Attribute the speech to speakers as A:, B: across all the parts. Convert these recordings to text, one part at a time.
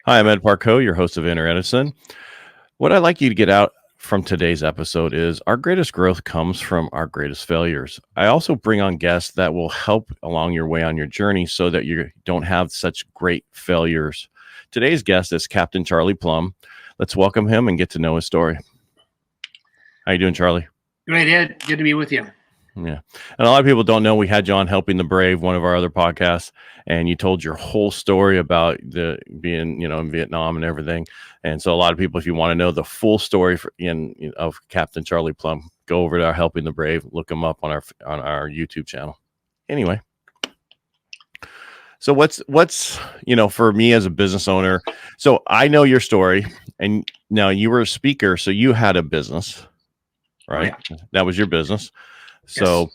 A: Hi, I'm Ed Parcaut, your host of Inner Edison. What I'd like you to get out from today's episode is our greatest growth comes from our greatest failures. I also bring on guests that will help along your way on your journey so that you don't have such great failures. Today's guest is Captain Charlie Plumb. Let's welcome him and get to know his story. How you doing, Charlie?
B: Great, Ed. Good to be with you.
A: Yeah. And a lot of people don't know we had you on Helping the Brave, one of our other podcasts, and you told your whole story about the being, in Vietnam and everything. And so a lot of people, if you want to know the full story of Captain Charlie Plumb, go over to our Helping the Brave, look him up on our YouTube channel. Anyway. So what's for me as a business owner, so I know your story, and now you were a speaker, so you had a business, right? Oh, yeah. That was your business. So,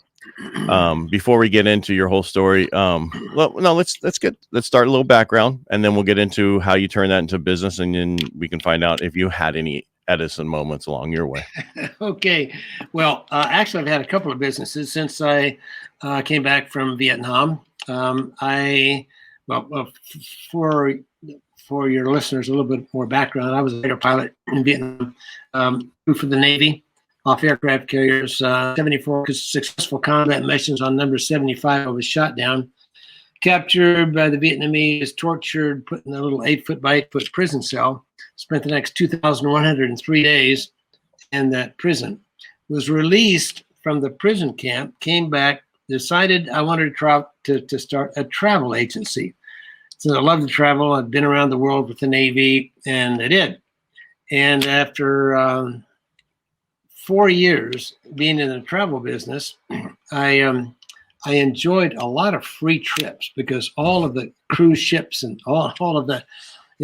A: before we get into your whole story, let's start a little background, and then we'll get into how you turn that into business, and then we can find out if you had any Edison moments along your way.
B: Okay. Well, actually, I've had a couple of businesses since I came back from Vietnam. For your listeners, a little bit more background. I was a fighter pilot in Vietnam, flew for the Navy. Off aircraft carriers, 74 successful combat missions. On number 75, I was shot down, captured by the Vietnamese, tortured, put in a little 8-foot by 8-foot prison cell, spent the next 2,103 days in that prison, was released from the prison camp, came back, decided I wanted to start a travel agency. So I love to travel. I've been around the world with the Navy, and I did. And after 4 years being in the travel business, I enjoyed a lot of free trips because all of the cruise ships and all of the,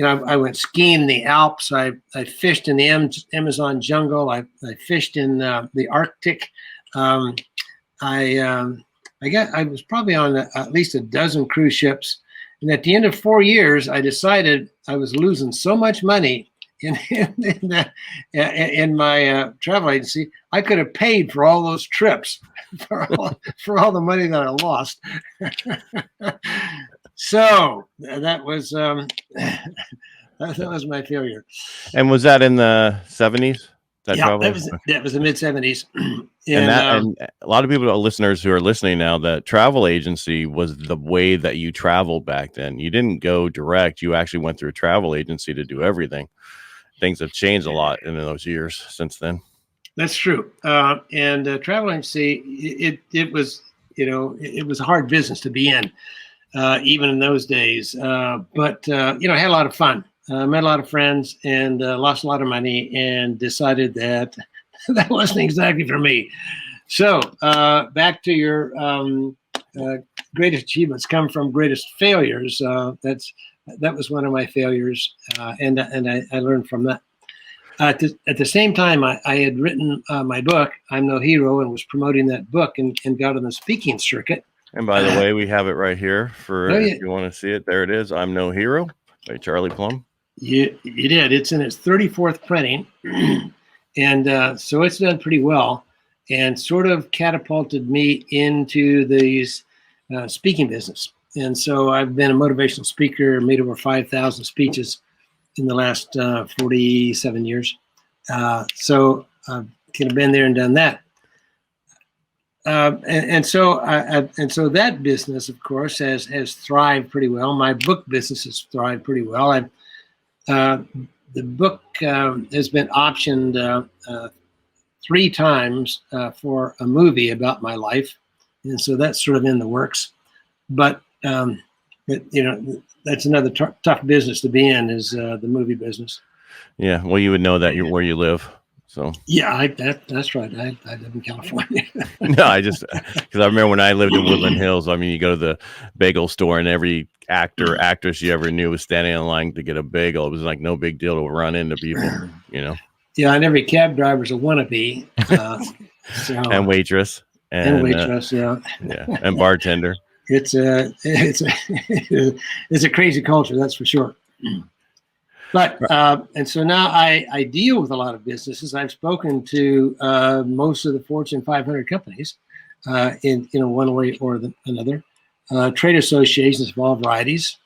B: I went skiing in the Alps. I fished in the Amazon jungle. I fished in the Arctic. I was probably on at least a dozen cruise ships. And at the end of 4 years, I decided I was losing so much money in my travel agency, I could have paid for all those trips for all the money that I lost. So that was my failure.
A: And was that in the 70s?
B: That was the mid 70s.
A: And a lot of people, listeners who are listening now, that travel agency was the way that you traveled back then. You didn't go direct. You actually went through a travel agency to do everything. Things have changed a lot in those years since then.
B: That's true. And travel agency, it was a hard business to be in, even in those days. But I had a lot of fun. Met a lot of friends and lost a lot of money and decided that that wasn't exactly for me. So back to your greatest achievements come from greatest failures. That was one of my failures, and I learned from that. At the same time, I had written my book, I'm No Hero, and was promoting that book and got on the speaking circuit.
A: And by the way, we have it right here if you want to see it. There it is, I'm No Hero by Charlie Plumb.
B: You did. It's in its 34th printing, and so it's done pretty well and sort of catapulted me into these speaking business. And so I've been a motivational speaker, made over 5,000 speeches in the last 47 years. So I've kind of been there and done that. And so that business, of course, has thrived pretty well. My book business has thrived pretty well. The book has been optioned 3 times for a movie about my life. And so that's sort of in the works. But that's another tough business to be in, is the movie business.
A: Yeah, well, you would know that where you live. So
B: yeah, that's right. I live in California.
A: No, because I remember when I lived in Woodland Hills. I mean, you go to the bagel store, and every actress you ever knew was standing in line to get a bagel. It was like no big deal to run into people,
B: Yeah, and every cab driver's a wannabe.
A: And waitress.
B: And waitress, yeah,
A: and bartender.
B: It's a crazy culture, that's for sure. But and so now I deal with a lot of businesses. I've spoken to most of the Fortune 500 companies in one way or another. Trade associations of all varieties.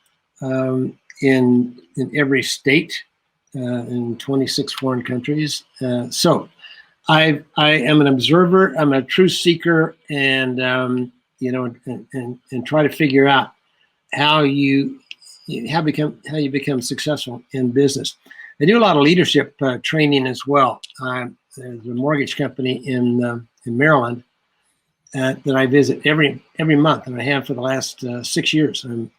B: in every state, in 26 foreign countries. So I am an observer. I'm a truth seeker, and and try to figure out how you become successful in business. I do a lot of leadership training as well. There's a mortgage company in Maryland that I visit every month, and I have for the last 6 years. I'm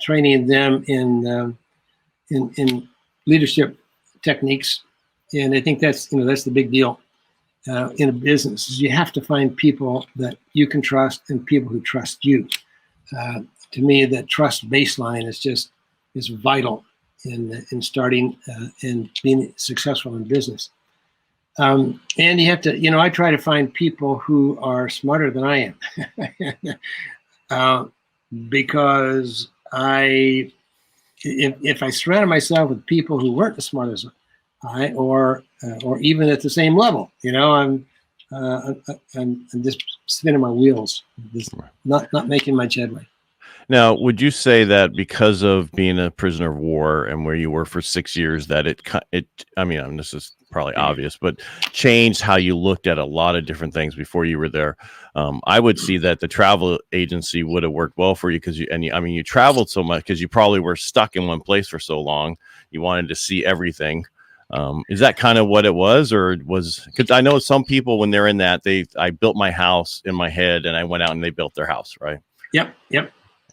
B: training them in leadership techniques, and I think that's the big deal in a business. Is you have to find people that you can trust and people who trust you. To me, that trust baseline is vital in starting and being successful in business. And you have to, I try to find people who are smarter than I am, because if I surround myself with people who weren't as smart as I, or even at the same level, I'm just spinning my wheels, just not making much headway.
A: Now, would you say that because of being a prisoner of war and where you were for 6 years, that this is probably obvious, but changed how you looked at a lot of different things before you were there? I would see that the travel agency would have worked well for you because you traveled so much because you probably were stuck in one place for so long. You wanted to see everything. Is that kind of what it was, or because I know some people when they're in that, I built my house in my head and I went out and they built their house, right?
B: Yep.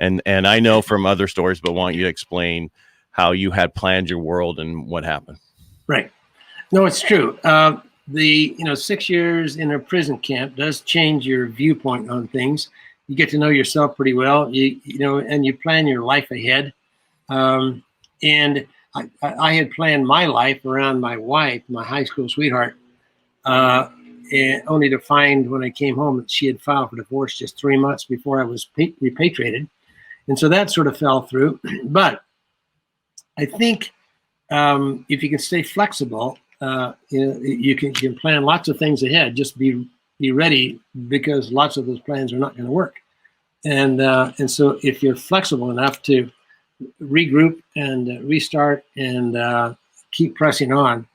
A: And I know from other stories, but want you to explain how you had planned your world and what happened.
B: Right. No, it's true. 6 years in a prison camp does change your viewpoint on things. You get to know yourself pretty well, and you plan your life ahead. And I had planned my life around my wife, my high school sweetheart, and only to find when I came home that she had filed for divorce just 3 months before I was repatriated. And so that sort of fell through. But I think if you can stay flexible, you can plan lots of things ahead. Just be ready, because lots of those plans are not going to work. And so if you're flexible enough to regroup and restart and keep pressing on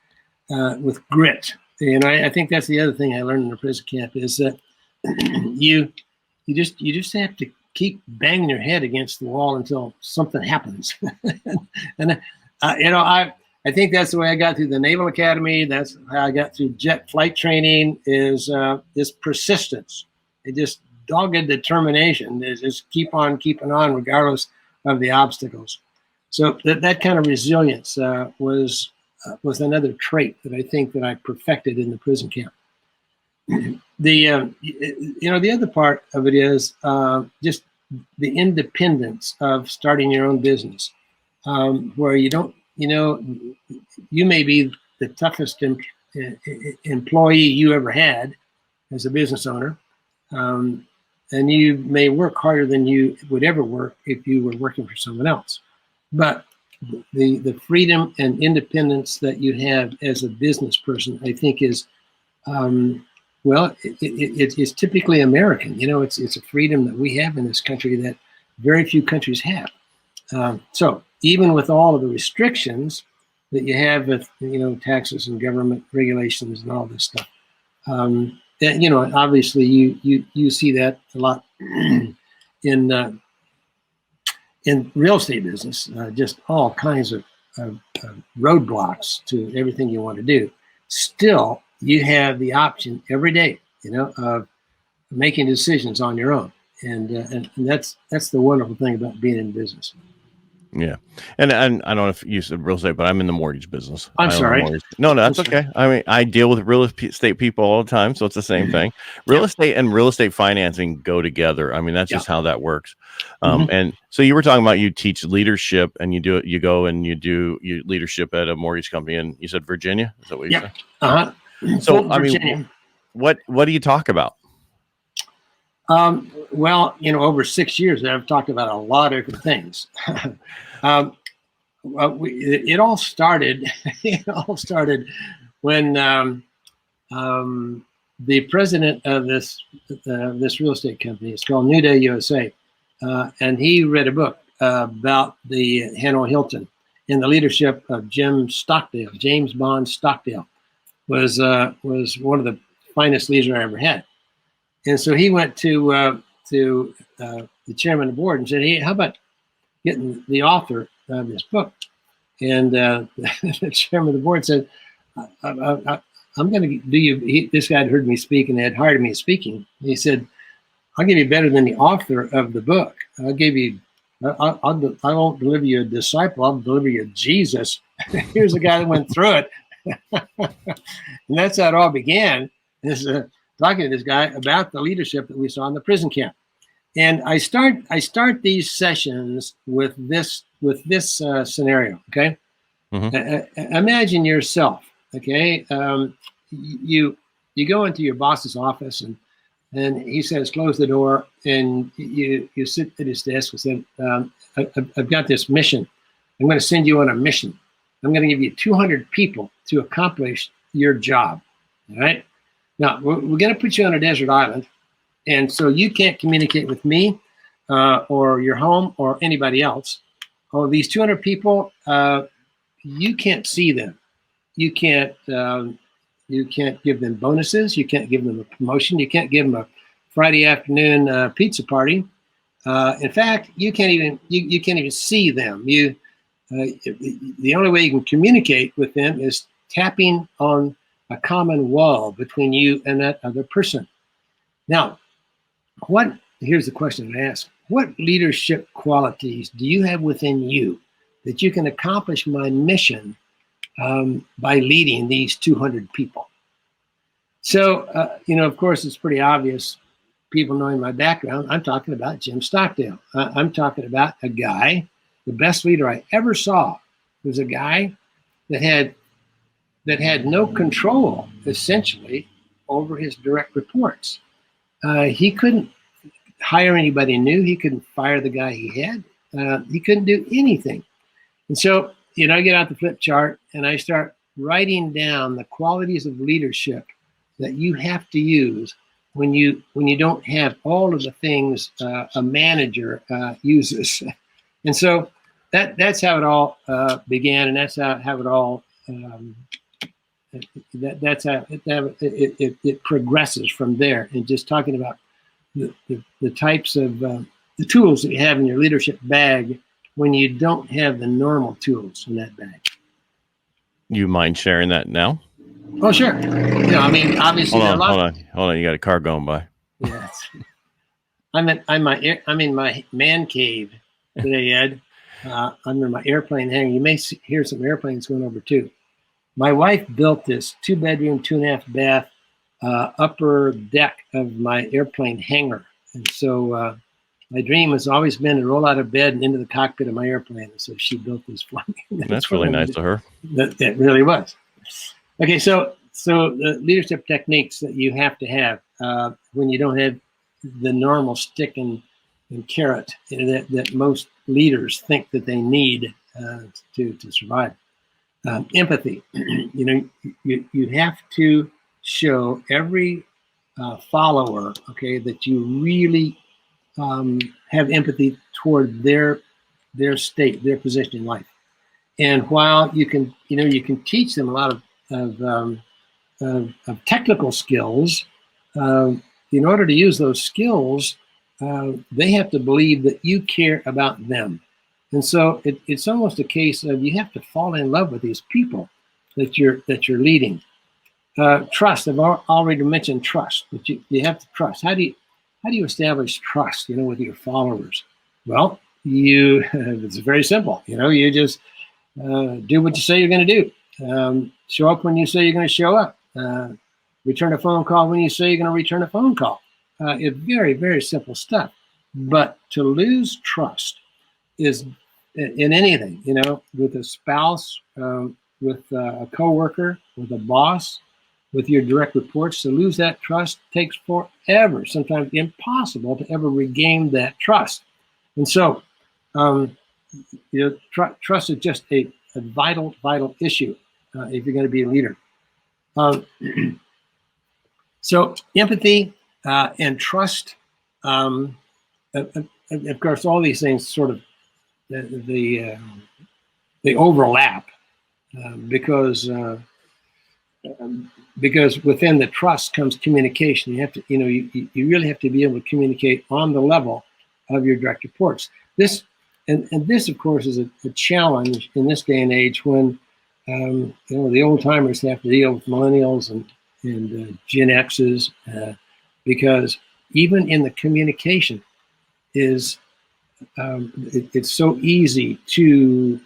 B: with grit, I think that's the other thing I learned in the prison camp is that you just have to keep banging your head against the wall until something happens. And I think that's the way I got through the Naval Academy. That's how I got through jet flight training. Is this persistence, just dogged determination. Is just keep on keeping on regardless of the obstacles. So that kind of resilience was another trait that I think that I perfected in the prison camp. The other part of it is just the independence of starting your own business, where you don't, you may be the toughest employee you ever had as a business owner, and you may work harder than you would ever work if you were working for someone else. But the freedom and independence that you have as a business person, I think, is it's typically American. It's a freedom that we have in this country that very few countries have. So even with all of the restrictions that you have with, taxes and government regulations and all this stuff, obviously you see that a lot in real estate business, just all kinds of roadblocks to everything you want to do. Still, you have the option every day, of making decisions on your own, and that's the wonderful thing about being in business.
A: Yeah, and I don't know if you said real estate, but I'm in the mortgage business.
B: I'm sorry.
A: No, that's okay. I mean, I deal with real estate people all the time, so it's the same thing. Real estate and real estate financing go together. I mean, that's just how that works. And so you were talking about you teach leadership, and you go and you do leadership at a mortgage company, and you said Virginia. Is that what you said?
B: Uh-huh.
A: So Virginia. What do you talk about?
B: Well, over 6 years, I've talked about a lot of different things. It all started. It all started when the president of this real estate company, it's called New Day USA, and he read a book about the Hanoi Hilton and the leadership of James Bond Stockdale was one of the finest leaders I ever had. And so he went to the chairman of the board and said, "Hey, how about getting the author of this book?" And the chairman of the board said, "I'm going to do you." This guy had heard me speak and had hired me speaking. He said, "I'll give you better than the author of the book. I'll give you. I won't deliver you a disciple. I'll deliver you Jesus." Here's a guy that went through it, and that's how it all began. Is talking to this guy about the leadership that we saw in the prison camp. And I start these sessions with this scenario. Okay, imagine yourself. Okay, you go into your boss's office and he says, "Close the door," and you sit at his desk and say, "I've got this mission. I'm going to send you on a mission. I'm going to give you 200 people to accomplish your job." All right. Now we're going to put you on a desert island. And so you can't communicate with me or your home or anybody else. Oh, these 200 people, you can't see them. You can't give them bonuses. You can't give them a promotion. You can't give them a Friday afternoon pizza party. In fact, you can't even see them. The only way you can communicate with them is tapping on a common wall between you and that other person. Now, here's the question I ask. What leadership qualities do you have within you that you can accomplish my mission by leading these 200 people? So, of course, it's pretty obvious, people knowing my background, I'm talking about Jim Stockdale. I'm talking about a guy, the best leader I ever saw was a guy that had no control, essentially, over his direct reports. He couldn't hire anybody new. He couldn't fire the guy he had. He couldn't do anything. And so, I get out the flip chart and I start writing down the qualities of leadership that you have to use when you don't have all of the things a manager uses. And so that's how it all began, and that's how it all that's how it progresses from there. And just talking about the types of the tools that you have in your leadership bag when you don't have the normal tools in that bag.
A: You mind sharing that now?
B: Oh, sure. Obviously,
A: hold on. You got a car going by.
B: Yes. I'm in my man cave today, Ed. I'm in my airplane hangar. You may hear some airplanes going over too. My wife built this 2-bedroom, 2.5 bath upper deck of my airplane hangar. And so my dream has always been to roll out of bed and into the cockpit of my airplane. And so she built this for me.
A: That's really nice of her.
B: That really was. Okay, so the leadership techniques that you have to have when you don't have the normal stick and carrot that most leaders think that they need to survive. Empathy. You have to show every follower, okay, that you really have empathy toward their state, their position in life. And while you can teach them a lot of technical skills, in order to use those skills, they have to believe that you care about them. And so it's almost a case of you have to fall in love with these people that you're leading. Trust. I've already mentioned trust, but you have to trust. How do you establish trust, with your followers? Well, it's very simple. You just do what you say you're going to do. Show up when you say you're going to show up. Return a phone call when you say you're going to return a phone call. It's very, very simple stuff. But to lose trust is in anything, with a spouse, with a coworker, with a boss, with your direct reports. To lose that trust takes forever, sometimes impossible to ever regain that trust. And so, trust is just a vital issue if you're going to be a leader. So empathy and trust. of course, all these things sort of they overlap because within the trust comes communication. You have to, you really have to be able to communicate on the level of your direct reports. This of course, is a challenge in this day and age when the old timers have to deal with millennials and Gen X's because even in the communication is it's so easy to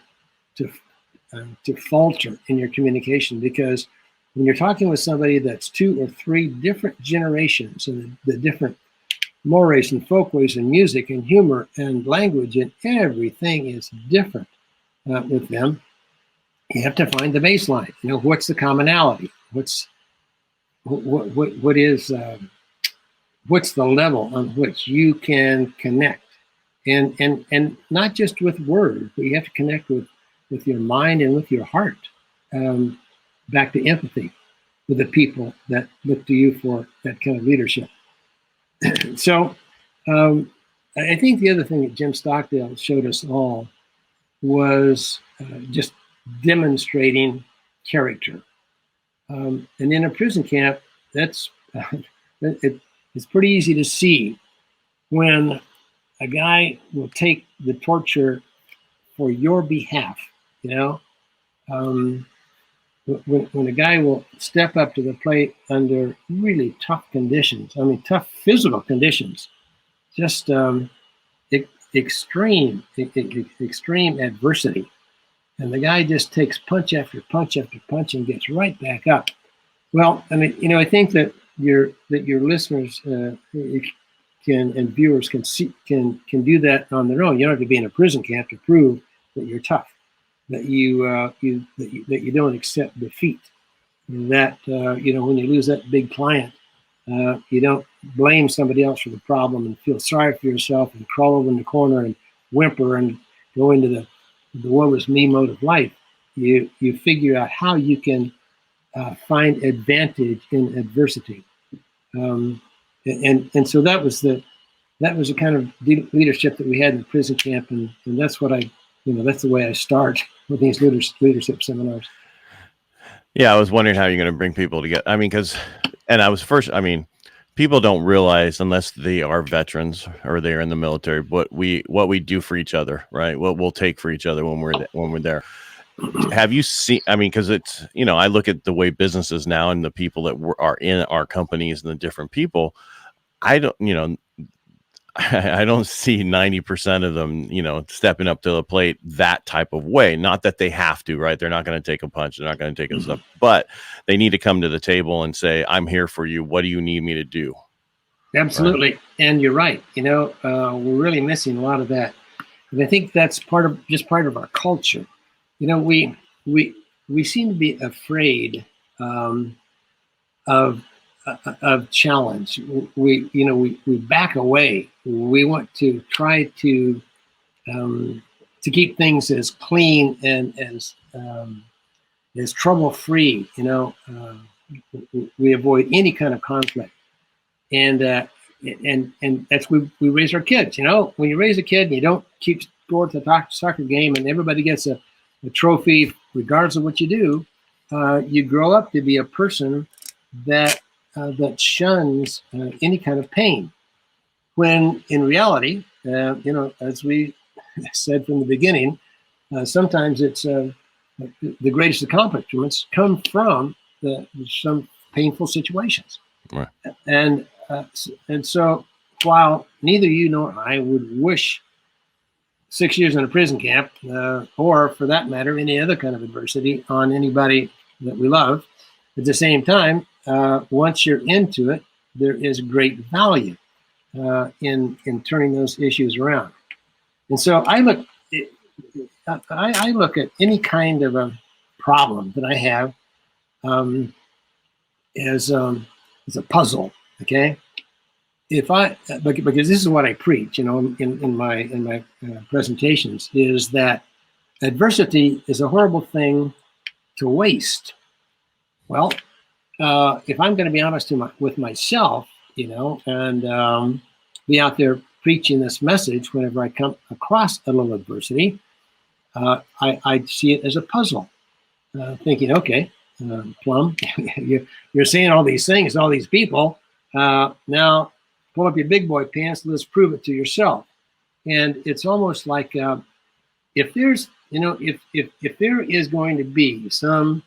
B: falter in your communication, because when you're talking with somebody that's 2 or 3 different generations and the different mores and folkways and music and humor and language and everything is different with them, you have to find the baseline. What's the commonality? What's the level on which you can connect, and not just with words, but you have to connect with your mind and with your heart. Back to empathy with the people that look to you for that kind of leadership. So I think the other thing that Jim Stockdale showed us all was just demonstrating character. And in a prison camp, it's pretty easy to see when a guy will take the torture for your behalf. When a guy will step up to the plate under really tough conditions, tough physical conditions, just extreme adversity, and the guy just takes punch after punch after punch and gets right back up. Well, I think that your listeners and viewers can do that on their own. You don't have to be in a prison camp to prove that you're tough, that you don't accept defeat, that when you lose that big client, you don't blame somebody else for the problem and feel sorry for yourself and crawl over in the corner and whimper and go into the woe is me mode of life. You figure out how you can find advantage in adversity, and so that was the kind of leadership that we had in the prison camp, and that's what that's the way I start with these leadership seminars.
A: Yeah, I was wondering how you're going to bring people together. People don't realize, unless they are veterans or they're in the military, what we do for each other, right? What we'll take for each other when we're there. Have you seen? Because it's I look at the way businesses now and the people that are in our companies and the different people. I don't see 90% of them, stepping up to the plate that type of way. Not that they have to, right? They're not going to take a punch. They're not going to take a stuff, but they need to come to the table and say, "I'm here for you. What do you need me to do?"
B: Absolutely. Right? And you're right. We're really missing a lot of that. And I think that's part of our culture. We seem to be afraid of challenge. We back away. We want to try to keep things as clean and as trouble free. We avoid any kind of conflict, and that's we raise our kids. When you raise a kid and you don't keep score at the soccer game and everybody gets a trophy regardless of what you do, you grow up to be a person that shuns any kind of pain, when in reality, as we said from the beginning, sometimes it's the greatest accomplishments come from some painful situations.
A: Right.
B: And so while neither you nor I would wish 6 years in a prison camp, or for that matter, any other kind of adversity on anybody that we love, at the same time, once you're into it, there is great value in turning those issues around. And so I look at any kind of a problem that I have as a puzzle. Okay, because this is what I preach, in my presentations, is that adversity is a horrible thing to waste. Well, if I'm going to be honest with myself, and be out there preaching this message, whenever I come across a little adversity, I see it as a puzzle, thinking, okay, Plumb, you're saying all these things, all these people. Now, pull up your big boy pants. Let's prove it to yourself. And it's almost like if there's, if there is going to be some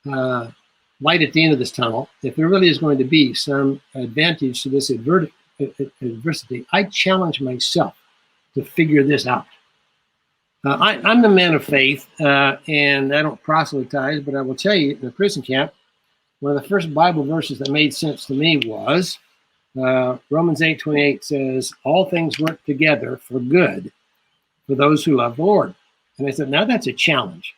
B: light at the end of this tunnel, if there really is going to be some advantage to this adversity, I challenge myself to figure this out. I'm the man of faith, and I don't proselytize, but I will tell you, in the prison camp, one of the first Bible verses that made sense to me was Romans 8:28 says, all things work together for good for those who love the Lord. And I said, now that's a challenge,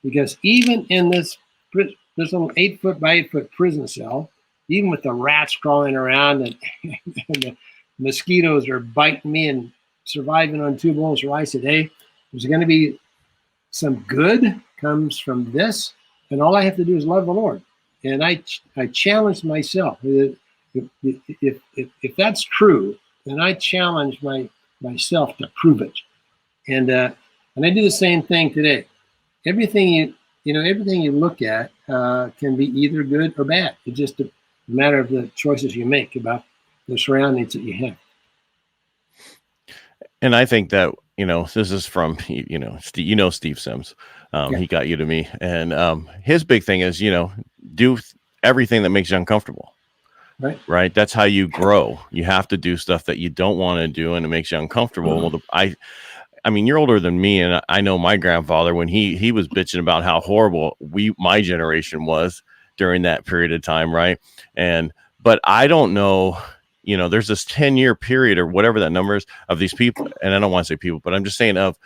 B: because even in this little 8-foot by 8-foot prison cell, even with the rats crawling around and the mosquitoes are biting me and surviving on 2 bowls of rice a day, there's going to be some good comes from this, and all I have to do is love the Lord. And I challenge myself. If that's true, then I challenge myself to prove it. And I do the same thing today. Everything you look at can be either good or bad. It's just a matter of the choices you make about the surroundings that you have.
A: And I think that, this is from, Steve Sims. He got you to me. And his big thing is, do everything that makes you uncomfortable. Right. That's how you grow. You have to do stuff that you don't want to do, and it makes you uncomfortable. Mm-hmm. Well, I mean, you're older than me, and I know my grandfather, when he was bitching about how horrible my generation was during that period of time. Right. But I don't know, there's this 10-year period or whatever that number is of these people. And I don't want to say people, but I'm just saying of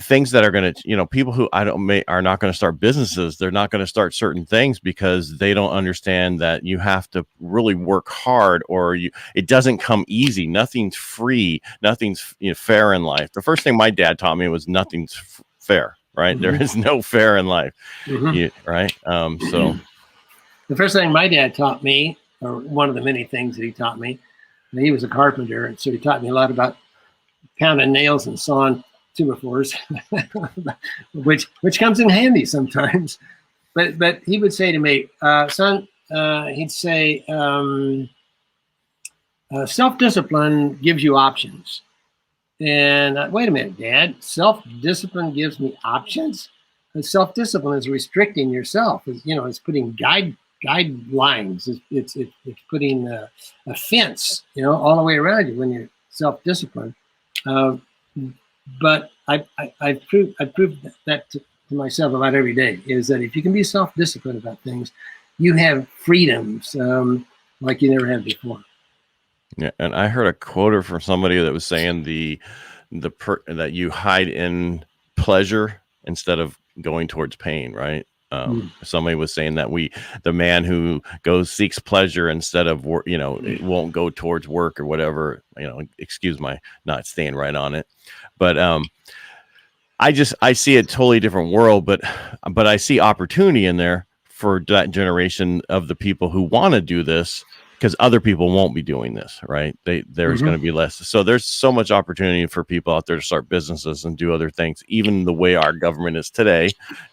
A: things that are going to, people who are not going to start businesses. They're not going to start certain things because they don't understand that you have to really work hard, or it doesn't come easy. Nothing's free. Nothing's fair in life. The first thing my dad taught me was nothing's fair. Right. Mm-hmm. There is no fair in life. Mm-hmm. Right. So
B: the first thing my dad taught me, or one of the many things that he taught me, he was a carpenter. And so he taught me a lot about pounding nails and sawing 2x4s, which comes in handy sometimes. But he would say to me, son, he'd say, self-discipline gives you options. And wait a minute, Dad, self-discipline gives me options? And self-discipline is restricting yourself. It's putting guidelines. It's putting a fence, all the way around you when you're self-disciplined. But I've proved that to myself about every day, is that if you can be self-disciplined about things, you have freedoms like you never had before.
A: Yeah, and I heard a quote from somebody that was saying that you hide in pleasure instead of going towards pain, right? Somebody was saying that the man who seeks pleasure instead of it won't go towards work or whatever, excuse my not staying right on it. But I see a totally different world, but I see opportunity in there for that generation of the people who want to do this, because other people won't be doing this, right? There's going to be less. So there's so much opportunity for people out there to start businesses and do other things, even the way our government is today,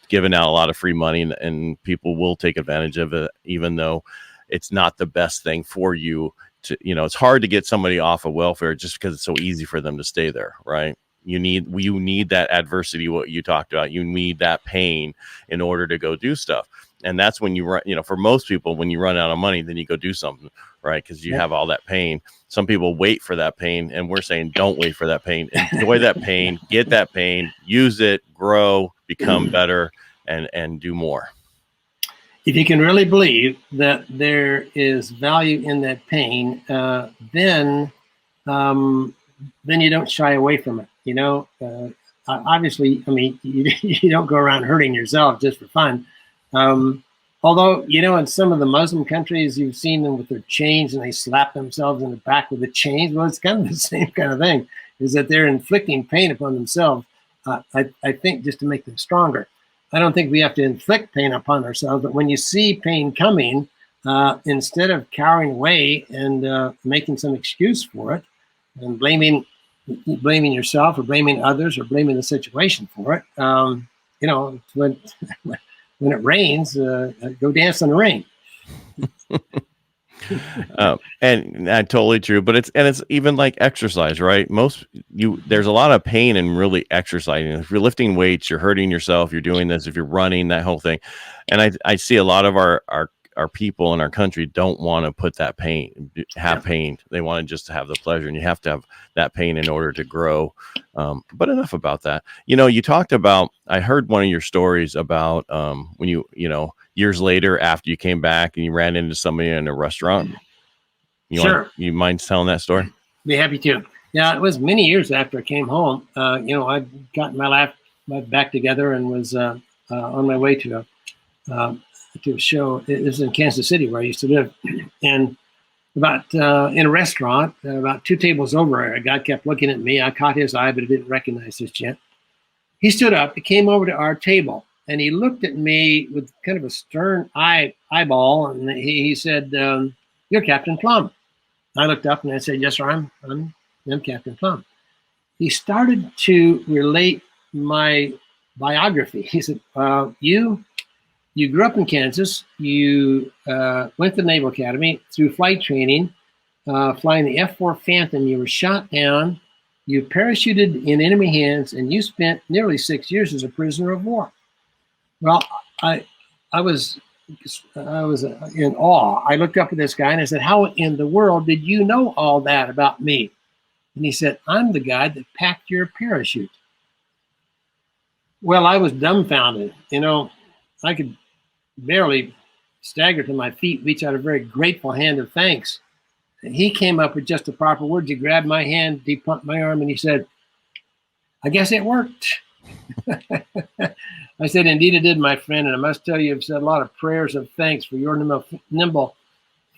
A: giving out a lot of free money, and people will take advantage of it, even though it's not the best thing for you to, it's hard to get somebody off of welfare just because it's so easy for them to stay there, right? You need that adversity, what you talked about. You need that pain in order to go do stuff. And that's when you run, for most people, when you run out of money, then you go do something, right? Because you have all that pain. Some people wait for that pain, and we're saying, don't wait for that pain. Enjoy that pain, get that pain, use it, grow, become better, and do more.
B: If you can really believe that there is value in that pain, then you don't shy away from it. Obviously, I mean, you don't go around hurting yourself just for fun. Although, in some of the Muslim countries, you've seen them with their chains and they slap themselves in the back with the chains. Well, it's kind of the same kind of thing, is that they're inflicting pain upon themselves, I think, just to make them stronger. I don't think we have to inflict pain upon ourselves, but when you see pain coming, instead of cowering away and making some excuse for it, and blaming yourself or blaming others or blaming the situation for it. When it rains, go dance in the rain.
A: And totally true, but it's even like exercise, right? There's a lot of pain in really exercising. If you're lifting weights, you're hurting yourself, you're doing this, if you're running, that whole thing. And I see a lot of our people in our country don't want to put that pain, pain. They want to just have the pleasure, and you have to have that pain in order to grow. But enough about that. You talked about, I heard one of your stories about when you years later after you came back and you ran into somebody in a restaurant.
B: Sure.
A: You mind telling that story?
B: Be happy to. Yeah, it was many years after I came home. I'd gotten my life back together and was on my way to a show. It was in Kansas City where I used to live. And in a restaurant, about 2 tables over, a guy kept looking at me. I caught his eye, but I didn't recognize this gent. He stood up, he came over to our table, and he looked at me with kind of a stern eyeball, and he said, "You're Captain Plumb." I looked up and I said, "Yes, sir, I'm Captain Plumb." He started to relate my biography. He said, You grew up in Kansas. You went to the Naval Academy through flight training, flying the F-4 Phantom. You were shot down. You parachuted in enemy hands, and you spent nearly 6 years as a prisoner of war." Well, I was in awe. I looked up at this guy and I said, "How in the world did you know all that about me?" And he said, "I'm the guy that packed your parachute." Well, I was dumbfounded. I could barely stagger to my feet, reach out a very grateful hand of thanks. And he came up with just the proper words. He grabbed my hand, he pumped my arm, and he said, "I guess it worked." I said, "Indeed it did, my friend. And I must tell you, I've said a lot of prayers of thanks for your nimble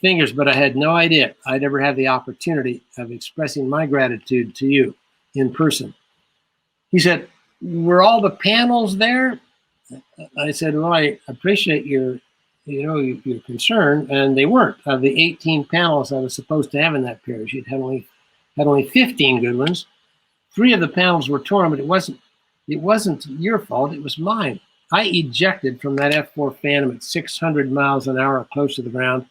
B: fingers, but I had no idea I'd ever have the opportunity of expressing my gratitude to you in person." He said, "Were all the panels there?" I said, "Well, I appreciate your concern," and they weren't. Of the 18 panels I was supposed to have in that parachute, had only 15 good ones. 3 of the panels were torn, but it wasn't your fault. It was mine. I ejected from that F-4 Phantom at 600 miles an hour close to the ground.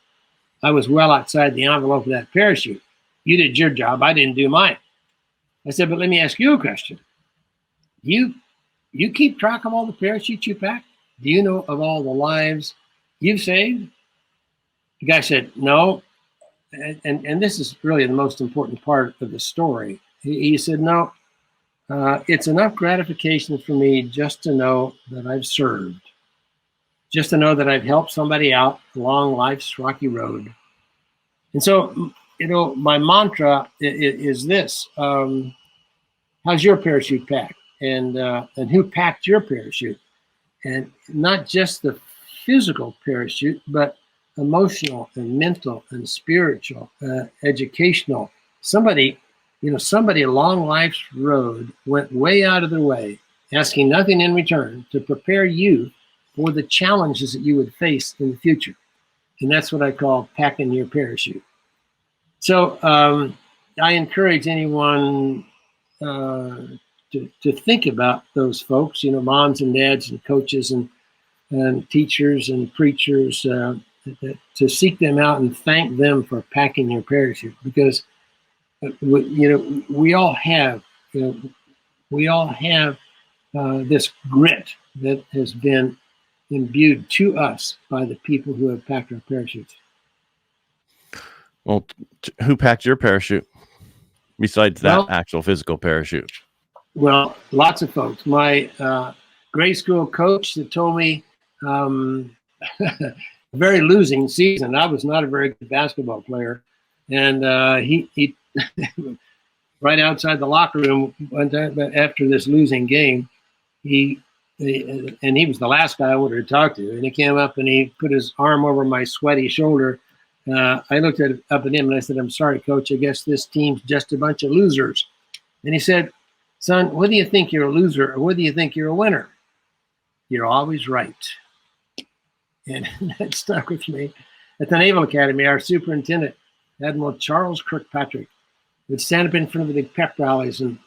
B: I was well outside the envelope of that parachute. You did your job. I didn't do mine. I said, "But let me ask you a question. You keep track of all the parachutes you packed? Do you know of all the lives you've saved?" The guy said, "No." And this is really the most important part of the story. He said, "No. It's enough gratification for me just to know that I've served, just to know that I've helped somebody out along life's rocky road." And so, my mantra is this: how's your parachute packed, and who packed your parachute? And not just the physical parachute, but emotional and mental and spiritual, educational. Somebody along life's road went way out of their way, asking nothing in return, to prepare you for the challenges that you would face in the future. And that's what I call packing your parachute. So I encourage anyone to think about those folks, moms and dads and coaches and teachers and preachers, to seek them out and thank them for packing your parachute, because we all have this grit that has been imbued to us by the people who have packed our parachutes.
A: Well, who packed your parachute besides that actual physical parachute?
B: Well, lots of folks. My grade school coach that told me a very losing season. I was not a very good basketball player, and he right outside the locker room one time after this losing game, he was the last guy I wanted to talk to, and he came up and he put his arm over my sweaty shoulder. I looked up at him and I said, "I'm sorry, coach. I guess this team's just a bunch of losers." And he said, "Son, whether you think you're a loser or whether you think you're a winner, you're always right." And that stuck with me. At the Naval Academy, our superintendent, Admiral Charles Kirkpatrick, would stand up in front of the big pep rallies and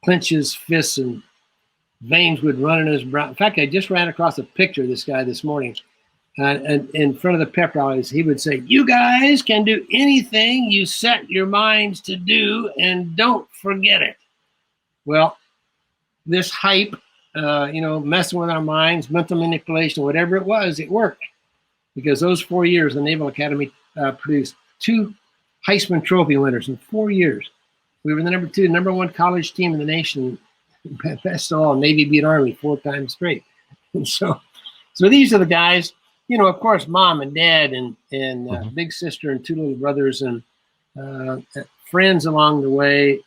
B: clench his fists and veins would run in his brow. In fact, I just ran across a picture of this guy this morning. And in front of the pep rallies, he would say, "You guys can do anything you set your minds to do, and don't forget it." Well, this hype, messing with our minds, mental manipulation, whatever it was, it worked. Because those 4 years, the Naval Academy produced 2 Heisman Trophy winners in 4 years. We were the number one college team in the nation. Best of all, Navy beat Army 4 times straight. And so these are the guys. Of course, mom and dad and big sister and 2 little brothers and friends along the way.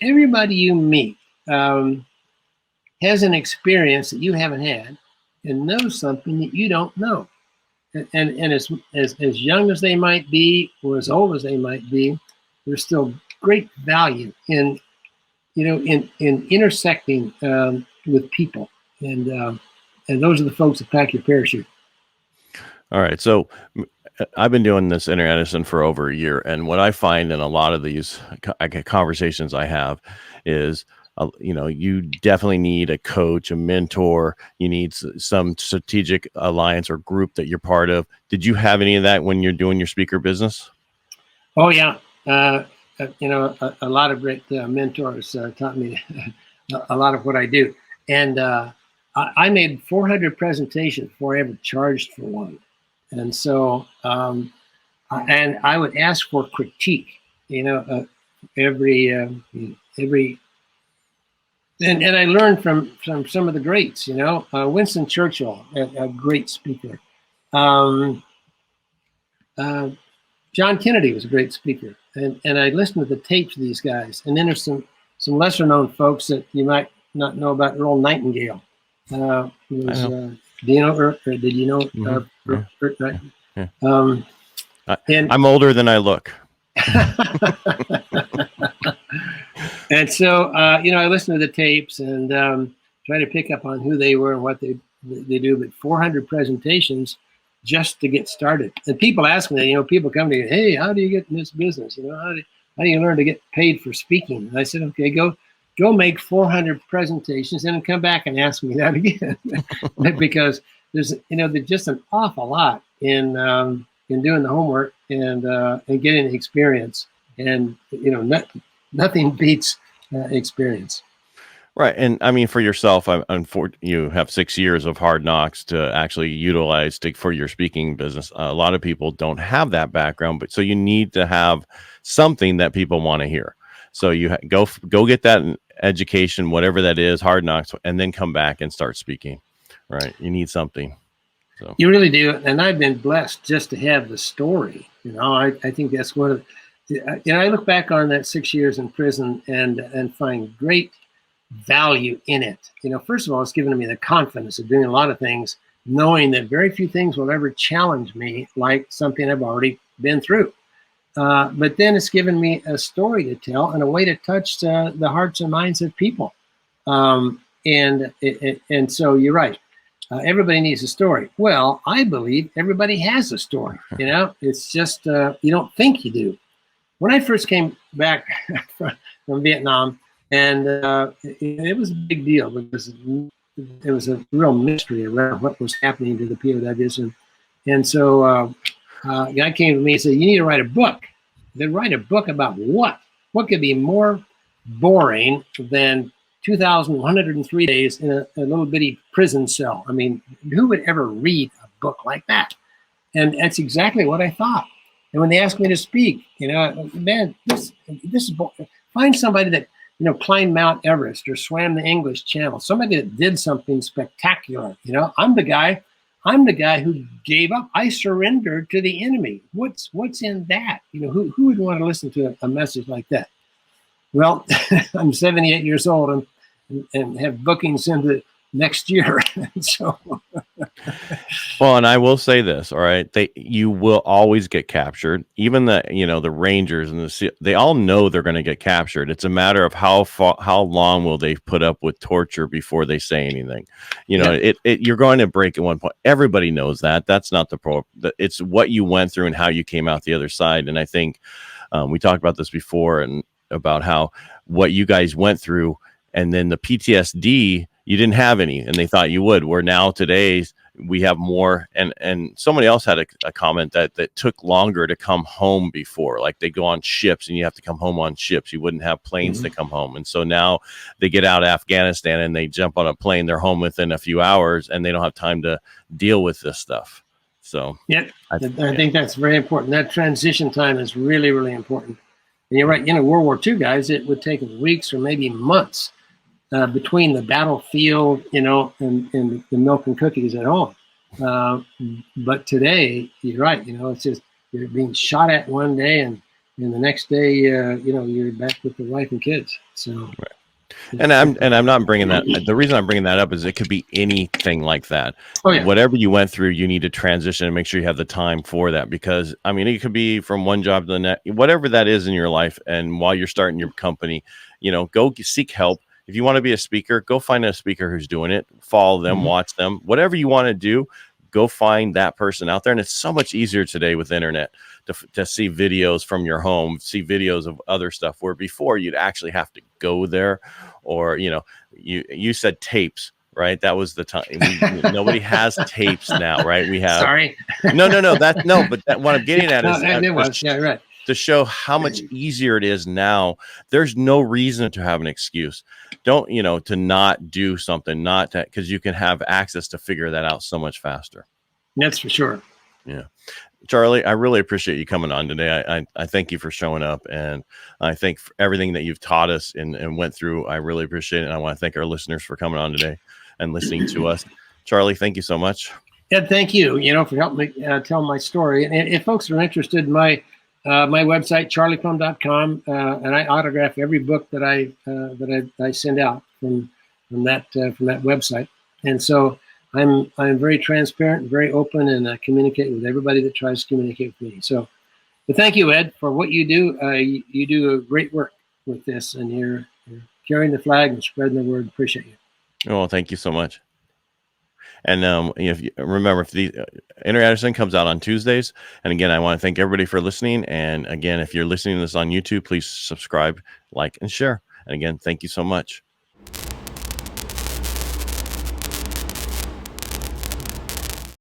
B: Everybody you meet has an experience that you haven't had and knows something that you don't know. And as young as they might be or as old as they might be, there's still great value in intersecting with people. And those are the folks that pack your parachute.
A: All right. So I've been doing this Inner Edison for over a year. And what I find in a lot of these conversations I have is, you definitely need a coach, a mentor. You need some strategic alliance or group that you're part of. Did you have any of that when you're doing your speaker business?
B: Oh, yeah. A lot of great mentors taught me a lot of what I do. And I made 400 presentations before I ever charged for one. And so, and I would ask for critique, every, and I learned from some of the greats, Winston Churchill, a great speaker. John Kennedy was a great speaker. And I listened to the tapes of these guys. And then there's some lesser known folks that you might not know about. Earl Nightingale. Did you know?
A: And I'm older than I look.
B: And so, I listened to the tapes and try to pick up on who they were and what they do. But 400 presentations just to get started. And people ask me, people come to you, "Hey, how do you get in this business? How do you learn to get paid for speaking?" And I said, "Okay, go make 400 presentations and then come back and ask me that again." Because there's just an awful lot in doing the homework and getting the experience. And, nothing beats experience.
A: Right. And I mean, for yourself, you have 6 years of hard knocks to actually utilize for your speaking business. A lot of people don't have that background, but so you need to have something that people want to hear. So you go get that education, whatever that is, hard knocks, and then come back and start speaking. Right. You need something. So
B: you really do. And I've been blessed just to have the story. I think that's one of I look back on that 6 years in prison and find great value in it. First of all, it's given me the confidence of doing a lot of things, knowing that very few things will ever challenge me like something I've already been through. But then it's given me a story to tell and a way to touch the hearts and minds of people. And so you're right. Everybody needs a story. Well, I believe everybody has a story. It's just you don't think you do. When I first came back from Vietnam, and it was a big deal because there was a real mystery around what was happening to the POWs. And so a guy came to me and said, "You need to write a book." Then write a book about what? What could be more boring than 2,103 days in a little bitty prison cell? I mean, who would ever read a book like that? And that's exactly what I thought. And when they asked me to speak, man, this is find somebody that climbed Mount Everest or swam the English Channel, somebody that did something spectacular. I'm the guy who gave up. I surrendered to the enemy. What's in that? Who would want to listen to a message like that? Well, I'm 78 years old and have bookings into next year. So,
A: well, and I will say this, all right, you will always get captured. Even the Rangers and they all know they're going to get captured. It's a matter of how long will they put up with torture before they say anything. You're going to break at one point. Everybody knows that. That's not the problem. It's what you went through and how you came out the other side. And I think We talked about this before, and about how what you guys went through, and then the PTSD, you didn't have any, and they thought you would. Where now today we have more, and somebody else had a comment that took longer to come home before. Like they go on ships, and you have to come home on ships. You wouldn't have planes to come home, and so now they get out of Afghanistan and they jump on a plane. They're home within a few hours, and they don't have time to deal with this stuff. So
B: yeah, I think that's very important. That transition time is really, really important. And you're right. World War II, guys, it would take weeks or maybe months between the battlefield, and the milk and cookies at home. But today, you're right. It's just you're being shot at one day, and the next day, you're back with the wife and kids. So.
A: Right. And I'm not bringing that. The reason I'm bringing that up is it could be anything like that.
B: Oh, yeah.
A: Whatever you went through, you need to transition and make sure you have the time for that, because it could be from one job to the next, whatever that is in your life. And while you're starting your company, go seek help. If you want to be a speaker, go find a speaker who's doing it, follow them, watch them, whatever you want to do, go find that person out there. And it's so much easier today with the internet to see videos from your home, see videos of other stuff, where before you'd actually have to go there, or, you said tapes, right? That was the time. Nobody has tapes now, right? We have,
B: sorry.
A: No, but what I'm getting at is
B: yeah, right.
A: To show how much easier it is now. There's no reason to have an excuse. Don't, to not do something, not to, because you can have access to figure that out so much faster.
B: That's for sure.
A: Yeah. Charlie, I really appreciate you coming on today. I thank you for showing up, and I think for everything that you've taught us and went through. I really appreciate it. And I want to thank our listeners for coming on today and listening to us. Charlie, thank you so much.
B: Yeah, thank you, for helping me tell my story. And if folks are interested in my website, charlieplumb.com, and I autograph every book that I send out from that website. And so I'm very transparent, very open, and I communicate with everybody that tries to communicate with me. So, but thank you, Ed, for what you do. You do a great work with this, and you're carrying the flag and spreading the word. Appreciate you.
A: Oh, thank you so much. And if you remember, if the Inner Edison comes out on Tuesdays, and again, I want to thank everybody for listening. And again, if you're listening to this on YouTube, please subscribe, like, and share. And again, thank you so much.